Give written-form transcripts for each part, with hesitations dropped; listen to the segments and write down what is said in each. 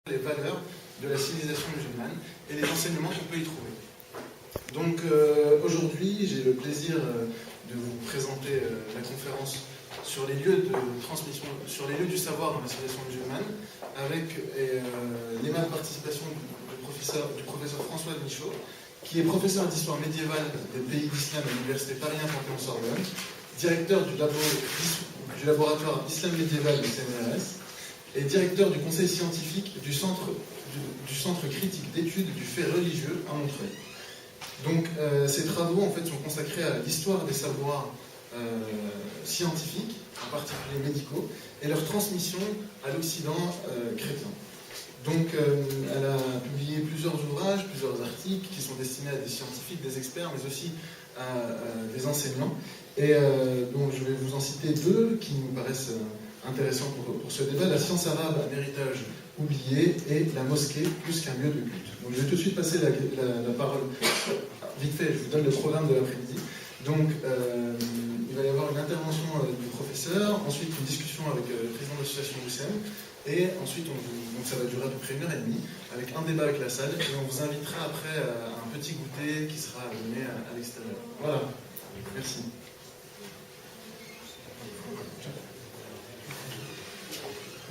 les valeurs de la civilisation musulmane et les enseignements qu'on peut y trouver. Donc aujourd'hui, j'ai le plaisir de vous présenter la conférence sur les lieux de transmission, sur les lieux du savoir dans la civilisation musulmane, avec l'aimable participation du professeur François Michaud, qui est professeur d'histoire médiévale des pays d'islam à l'université Paris 1 Panthéon-Sorbonne, directeur du laboratoire Islam médiéval du CNRS, et directeur du conseil scientifique du centre critique d'études du fait religieux à Montreuil. Donc ces travaux en fait sont consacrés à l'histoire des savoirs scientifiques, en particulier médicaux, et leur transmission à l'Occident chrétien. Donc elle a publié plusieurs ouvrages, plusieurs articles qui sont destinés à des scientifiques, des experts, mais aussi à des enseignants. Et donc je vais vous en citer deux qui nous paraissent intéressants pour ce débat: la science arabe, un héritage oublié, et la mosquée, plus qu'un lieu de culte. Donc je vais tout de suite passer la parole. Vite fait, je vous donne le programme de l'après-midi. Donc il va y avoir une intervention du professeur, ensuite une discussion avec le président de l'association UCM, et ensuite donc ça va durer à peu près 1h30, avec un débat avec la salle, et on vous invitera après à un petit goûter qui sera donné à l'extérieur. Voilà, merci.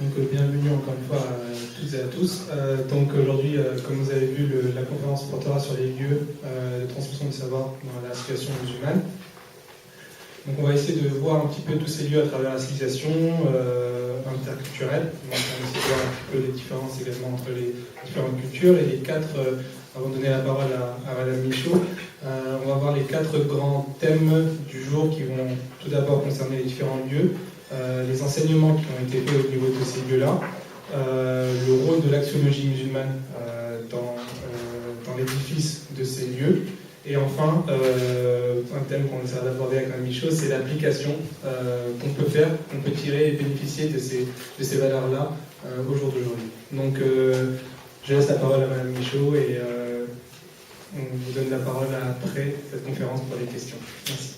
Donc bienvenue encore une fois à toutes et à tous. Donc aujourd'hui, comme vous avez vu, la conférence portera sur les lieux de transmission du savoir dans la situation musulmane. Donc on va essayer de voir un petit peu tous ces lieux à travers la civilisation interculturelle. Donc on va essayer de voir un petit peu les différences également entre les différentes cultures. Et les quatre, avant de donner la parole à Madame Michaud, on va voir les quatre grands thèmes du jour qui vont tout d'abord concerner les différents lieux. Les enseignements qui ont été faits au niveau de ces lieux-là, le rôle de l'axiologie musulmane dans l'édifice de ces lieux, et enfin, un thème qu'on essaie d'aborder avec Mme Michaud, c'est l'application qu'on peut faire, qu'on peut tirer et bénéficier de ces valeurs-là au jour d'aujourd'hui. Donc, je laisse la parole à Mme Michaud et on vous donne la parole après cette conférence pour les questions. Merci.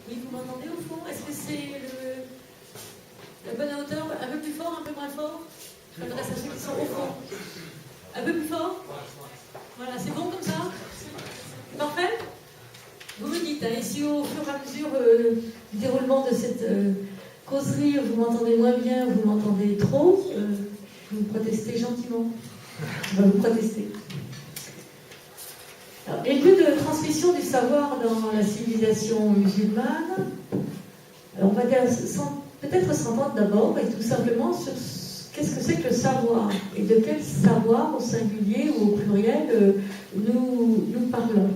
Oui, vous m'entendez au fond? Est-ce que c'est la bonne hauteur? Un peu plus fort, un peu moins fort? Je m'adresse à ceux qui sont au fond. Un peu plus fort? Voilà, c'est bon comme ça? C'est parfait? Vous me dites, hein, et si au fur et à mesure du déroulement de cette causerie, vous m'entendez moins bien, vous m'entendez trop, vous me protestez gentiment. On va vous protester. Alors, les lieux de transmission du savoir dans la civilisation musulmane, on va dire, peut-être s'entendre d'abord et tout simplement sur qu'est-ce que c'est que le savoir et de quel savoir au singulier ou au pluriel nous parlons.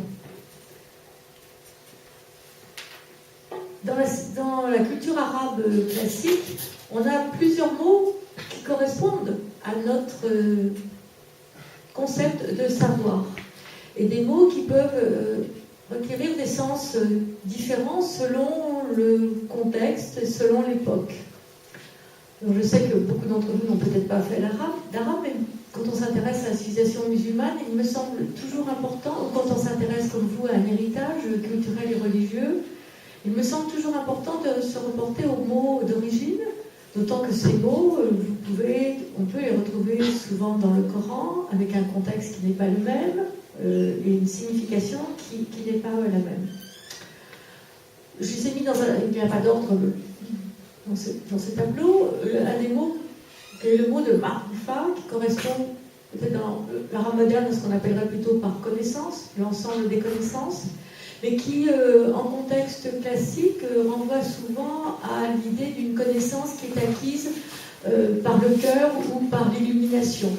Dans la culture arabe classique, on a plusieurs mots qui correspondent à notre concept de savoir. Et des mots qui peuvent requérir des sens différents selon le contexte et selon l'époque. Donc je sais que beaucoup d'entre vous n'ont peut-être pas fait d'arabe, mais quand on s'intéresse à la civilisation musulmane, il me semble toujours important, ou quand on s'intéresse comme vous à un héritage culturel et religieux, il me semble toujours important de se reporter aux mots d'origine, d'autant que ces mots, on peut les retrouver souvent dans le Coran, avec un contexte qui n'est pas le même, et une signification qui n'est pas la même. Je les ai mis il n'y a pas d'ordre dans ce tableau. Un des mots est le mot de ma'rifa, qui correspond peut-être dans l'arabe moderne à ce qu'on appellerait plutôt par connaissance, l'ensemble des connaissances, mais qui, en contexte classique, renvoie souvent à l'idée d'une connaissance qui est acquise par le cœur ou par l'illumination,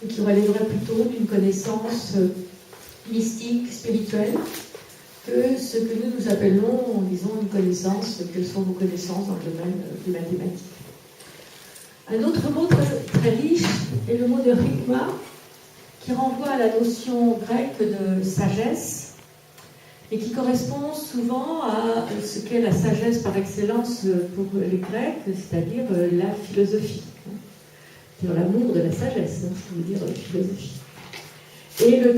et qui relèverait plutôt d'une connaissance mystique, spirituelle, que ce que nous appelons, disons, une connaissance. Quelles sont vos connaissances dans le domaine des mathématiques? Un autre mot très, très riche est le mot de hikma, qui renvoie à la notion grecque de sagesse, et qui correspond souvent à ce qu'est la sagesse par excellence pour les Grecs, c'est-à-dire la philosophie. C'est l'amour de la sagesse, ce qui veut dire philosophie. Et le